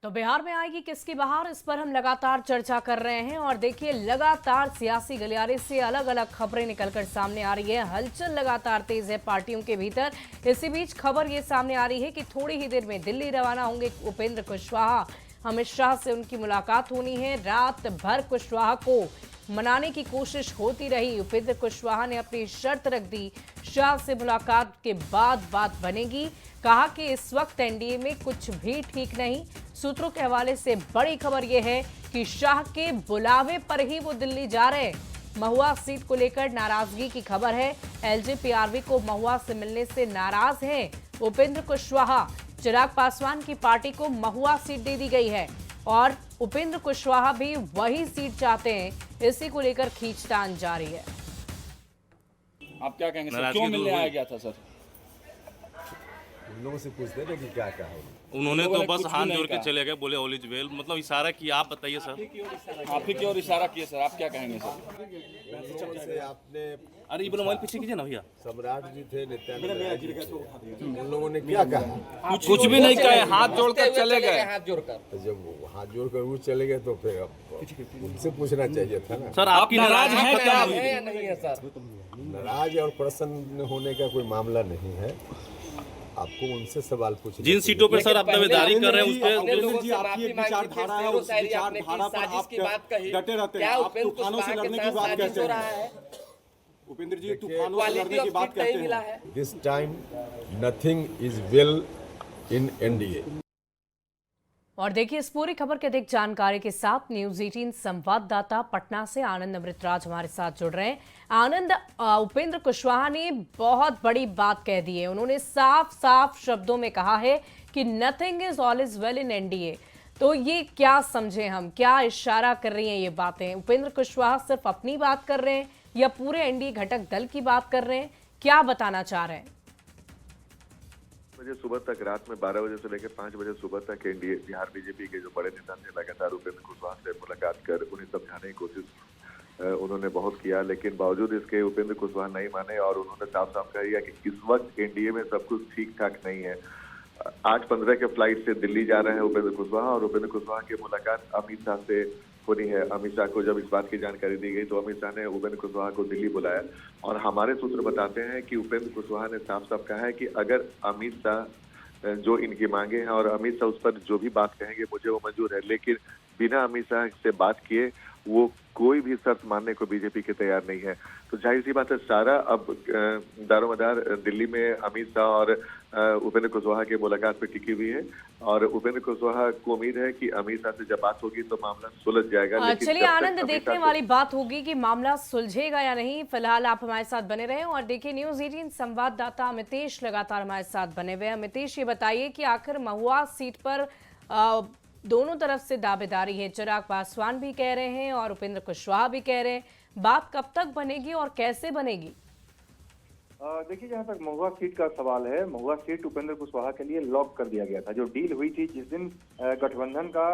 तो बिहार में आएगी किसकी बहार, इस पर हम लगातार चर्चा कर रहे हैं। और देखिए, लगातार सियासी गलियारे से अलग अलग खबरें निकलकर सामने आ रही है। हलचल लगातार तेज है पार्टियों के भीतर। इसी बीच खबर ये सामने आ रही है कि थोड़ी ही देर में दिल्ली रवाना होंगे उपेंद्र कुशवाहा। अमित शाह से उनकी मुलाकात होनी है। रात भर कुशवाहा को मनाने की कोशिश होती रही। उपेंद्र कुशवाहा ने अपनी शर्त रख दी, शाह से मुलाकात के बाद बात बनेगी। कहा कि इस वक्त एनडीए में कुछ भी ठीक नहीं। सूत्रों के हवाले से बड़ी खबर यह है कि शाह के बुलावे पर ही वो दिल्ली जा रहे हैं। महुआ सीट को लेकर नाराजगी की खबर है। एलजेपीआरवी को महुआ से मिलने से नाराज हैं उपेंद्र कुशवाहा। चिराग पासवान की पार्टी को महुआ सीट दे दी गई है और उपेंद्र कुशवाहा भी वही सीट चाहते हैं। इसी को लेकर खींचतान जारी है। आप क्या कहेंगे सर, क्यों मिलने आया गया था सर? उन लोगों से पूछते थे कि क्या कहा उन्होंने तो बस हाथ जोड़ के चले गए, बोले ऑल इज वेल, मतलब इशारा किया। आप बताइए सर। आप ही की ओर इशारा किए सर, आप क्या कहेंगे सर? से आपने अरे ये मोबाइल पीछे कीजिए ना भैया। सम्राट जी थे, नित्यानंद, उन लोगों ने क्या कहा? कुछ भी नहीं कहे, हाथ जोड़कर चले गए। तो जब वो हाथ जोड़कर वो चले गए तो फिर अब उनसे पूछना चाहिए था ना। सर आपकी नाराज हैं क्या? नाराज और प्रसन्न होने का कोई मामला नहीं है। आपको उनसे सवाल पूछना। जिन सीटों पे सर आप दावेदारी कर रहे हैं उस पे आपकी एक विचारधारा है, उस विचारधारा पर आप डटे रहते हैं। आप तूफानों से लड़ने की बात कहते हैं। उपेंद्र जी तूफानों से लड़ने की बात कहते हैं। This time nothing is well in NDA. और देखिए, इस पूरी खबर के अधिक जानकारी के साथ न्यूज 18 संवाददाता पटना से आनंद अमृतराज हमारे साथ जुड़ रहे हैं। आनंद, उपेंद्र कुशवाहा ने बहुत बड़ी बात कह दी है। उन्होंने साफ साफ शब्दों में कहा है कि nothing is all is well in NDA. तो ये क्या समझे हम, क्या इशारा कर रही हैं ये बातें? उपेंद्र कुशवाहा सिर्फ अपनी बात कर रहे हैं या पूरे एनडीए घटक दल की बात कर रहे हैं? क्या बताना चाह रहे हैं? बजे सुबह तक, रात में 12 बजे से लेकर 5 बजे सुबह तक एनडीए बिहार बीजेपी के जो बड़े नेता थे लगातार उपेंद्र कुशवाहा से मुलाकात कर उन्हें समझाने की कोशिश उन्होंने बहुत किया, लेकिन बावजूद इसके उपेंद्र कुशवाहा नहीं माने और उन्होंने साफ साफ कह दिया कि इस वक्त एनडीए में सब कुछ ठीक ठाक नहीं है। 8:15 के फ्लाइट से दिल्ली जा रहे हैं उपेंद्र कुशवाहा और उपेंद्र कुशवाहा की मुलाकात अमित शाह से होनी है। अमित शाह को जब इस बात की जानकारी दी गई तो अमित शाह ने उपेंद्र कुशवाहा को दिल्ली बुलाया और हमारे सूत्र बताते हैं कि उपेंद्र कुशवाहा ने साफ साफ कहा है कि अगर अमित शाह जो इनकी मांगे हैं और अमित शाह उस पर जो भी बात कहेंगे मुझे वो मंजूर है, लेकिन बिना अमित शाह से बात किए वो कोई भी शर्त मानने को बीजेपी के तैयार नहीं है। तो जाहिर सी बात है, सारा अब दारोमदार दिल्ली में अमित शाह और उपेंद्र कुशवाहा की मुलाकात पे टिकी हुई है और उपेंद्र कुशवाहा को उम्मीद है कि अमित शाह से जब बात होगी तो मामला सुलझ जाएगा। चलिए आनंद, देखने वाली बात होगी कि मामला सुलझेगा या नहीं। फिलहाल आप हमारे साथ बने रहें और देखिए, न्यूज 18 संवाददाता अमितेश लगातार हमारे साथ बने हुए हैं। अमितेश, ये बताइए कि आखिर महुआ सीट पर दोनों तरफ से दावेदारी है। चिराग पासवान भी कह रहे हैं और उपेंद्र कुशवाहा भी कह रहे हैं। बात कब तक बनेगी और कैसे बनेगी? देखिए, जहाँ तक महुआ सीट का सवाल है, महुआ सीट उपेंद्र कुशवाहा के लिए लॉक कर दिया गया था। जो डील हुई थी, जिस दिन गठबंधन का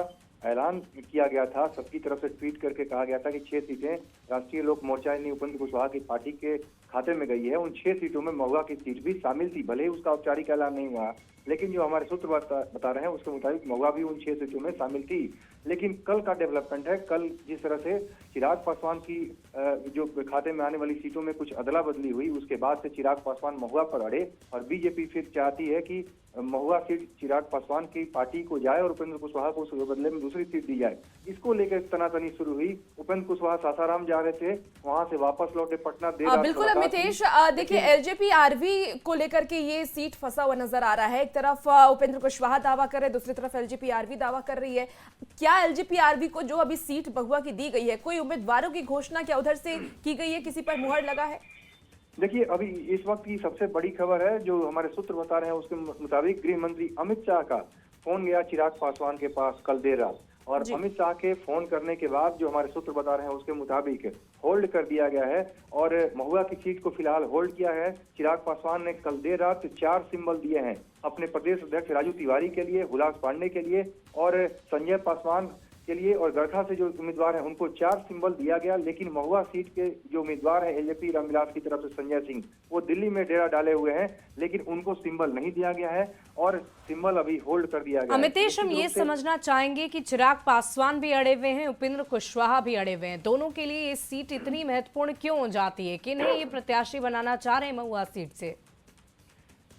ऐलान किया गया था, सबकी तरफ से ट्वीट करके कहा गया था कि 6 सीटें राष्ट्रीय लोक मोर्चा यानी उपेंद्र कुशवाहा की पार्टी के खाते में गई है। उन 6 सीटों में महुआ की सीट भी शामिल थी। भले ही उसका औपचारिक ऐलान नहीं हुआ, लेकिन जो हमारे सूत्र बता रहे हैं उसके मुताबिक महुआ भी उन 6 सीटों में शामिल थी। लेकिन कल का डेवलपमेंट है, कल जिस तरह से चिराग पासवान की जो खाते में आने वाली सीटों में कुछ अदला बदली हुई, उसके बाद से चिराग पासवान महुआ पर अड़े और बीजेपी फिर चाहती है कि महुआ सीट चिराग पासवान की पार्टी को जाए और उपेंद्र कुशवाहा को उसके बदले में दूसरी सीट दी जाए। इसको लेकर तनातनी शुरू हुई। उपेंद्र कुशवाहा सासाराम जा रहे थे, वहां से वापस लौटे पटना। बिल्कुल अमितेश, देखिए एलजेपीआरवी को लेकर के ये सीट फंसा हुआ नजर आ रहा है। एक तरफ उपेंद्र कुशवाहा दावा कर रहे हैं, दूसरी तरफ एलजेपीआरवी दावा कर रही है। क्या एलजेपीआरवी को जो अभी सीट महुआ की दी गई है, कोई उम्मीदवारों की घोषणा क्या उधर से की गई है, किसी पर मुहर लगा है? देखिए, अभी इस वक्त की सबसे बड़ी खबर है जो हमारे सूत्र बता रहे हैं उसके मुताबिक गृह मंत्री अमित शाह का फोन गया चिराग पासवान के पास कल देर रात और अमित शाह के फोन करने के बाद जो हमारे सूत्र बता रहे हैं उसके मुताबिक होल्ड कर दिया गया है और महुआ की सीट को फिलहाल होल्ड किया है। चिराग पासवान ने कल देर रात 4 सिंबल दिए हैं अपने प्रदेश अध्यक्ष राजू तिवारी के लिए, हुलास पांडे के लिए और संजय पासवान के लिए और गरखा से जो उम्मीदवार हैं उनको 4 सिंबल दिया गया, लेकिन महुआ सीट के जो उम्मीदवार हैं एलजेपी रामविलास की तरफ से संजय सिंह, वो दिल्ली में डेरा डाले हुए हैं, लेकिन उनको सिंबल नहीं दिया गया है और सिंबल अभी होल्ड कर दिया गया है। अमितेश, हम ये समझना चाहेंगे कि चिराग पासवान भी अड़े हुए हैं, उपेंद्र कुशवाहा भी अड़े हुए हैं, दोनों के लिए ये सीट इतनी महत्वपूर्ण क्यों हो जाती है? किन्हें ये प्रत्याशी बनाना चाह रहे हैं महुआ सीट से?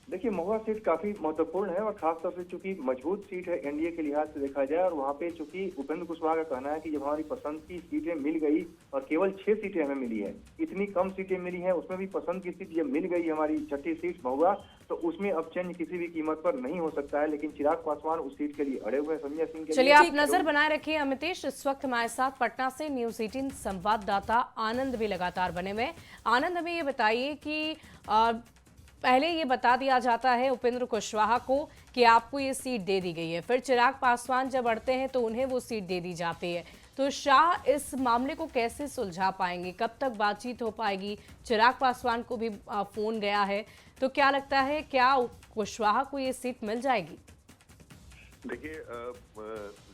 देखिए, महुआ सीट काफी महत्वपूर्ण है और खासतौर से चूंकि मजबूत सीट है एनडीए के लिहाज से देखा जाए, और वहाँ पे चूंकि उपेंद्र कुशवाहा का कहना है कि जब हमारी पसंद की सीटें मिल गई और केवल 6 सीटें हमें मिली है, इतनी कम सीटें मिली हैं, उसमें भी पसंद की सीट जब मिल गई हमारी 6ठी सीट महुआ, तो उसमें अब चेंज किसी भी कीमत पर नहीं हो सकता है। लेकिन चिराग पासवान उस सीट के लिए अड़े हुए हैं संजय सिंह के लिए। चलिए, आप नजर बनाए रखिए अमितेश। इस वक्त हमारे साथ पटना से न्यूज़ 18 संवाददाता आनंद भी लगातार बने हुए। आनंद, हमें ये बताइए कि पहले ये बता दिया जाता है उपेंद्र कुशवाहा को कि आपको ये सीट दे दी गई है, फिर चिराग पासवान जब अड़ते हैं तो उन्हें वो सीट दे दी जाती है, तो शाह इस मामले को कैसे सुलझा पाएंगे? कब तक बातचीत हो पाएगी? चिराग पासवान को भी फोन गया है, तो क्या लगता है, क्या कुशवाहा को ये सीट मिल जाएगी? देखिए,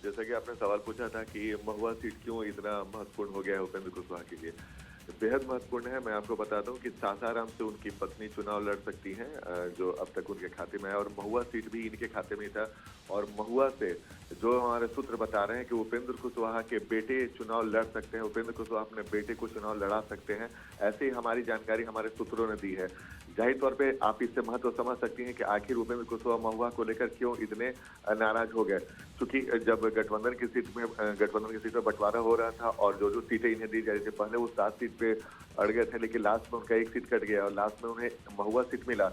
जैसा कि आपने सवाल पूछा था कि महुआ सीट क्यों इतना महत्वपूर्ण हो गया है उपेंद्र कुशवाहा के लिए, बेहद महत्वपूर्ण है। मैं आपको बता दूं कि सासाराम से उनकी पत्नी चुनाव लड़ सकती हैं, जो अब तक उनके खाते में है, और महुआ सीट भी इनके खाते में ही था। और महुआ से जो हमारे सूत्र बता रहे हैं कि उपेंद्र कुशवाहा के बेटे चुनाव लड़ सकते हैं, उपेंद्र कुशवाहा अपने बेटे को चुनाव लड़ा सकते हैं, ऐसे ही हमारी जानकारी हमारे सूत्रों ने दी है। जाहिर तौर पे आप इससे महत्व समझ सकती हैं कि आखिर उपेंद्र कुशवाहा महुआ को लेकर क्यों इतने नाराज हो गए। क्योंकि जब गठबंधन की सीट में बंटवारा हो रहा था और जो सीटें इन्हें दी जा रही थी, पहले वो 7 सीट पे अड़ गए थे, लेकिन लास्ट में उनका 1 सीट कट गया और लास्ट में उन्हें महुआ सीट मिला।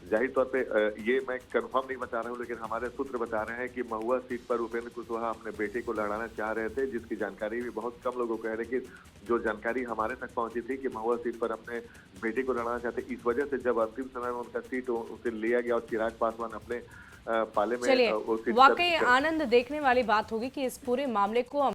जाहिर तौर पे ये मैं कंफर्म नहीं बता रहा हूँ, लेकिन हमारे सूत्र बता रहे हैं कि महुआ सीट पर उपेंद्र कुशवाहा अपने बेटे को लड़ाना चाह रहे थे, जिसकी जानकारी भी बहुत कम लोगों को है। लेकिन जो जानकारी हमारे तक पहुंची थी कि महुआ सीट पर अपने बेटे को लड़ाना चाहते, इस वजह से जब अंतिम समय में उनका सीट उसे लिया गया और चिराग पासवान अपने पाले में चलिए, वाकई आनंद देखने वाली बात होगी कि इस पूरे मामले को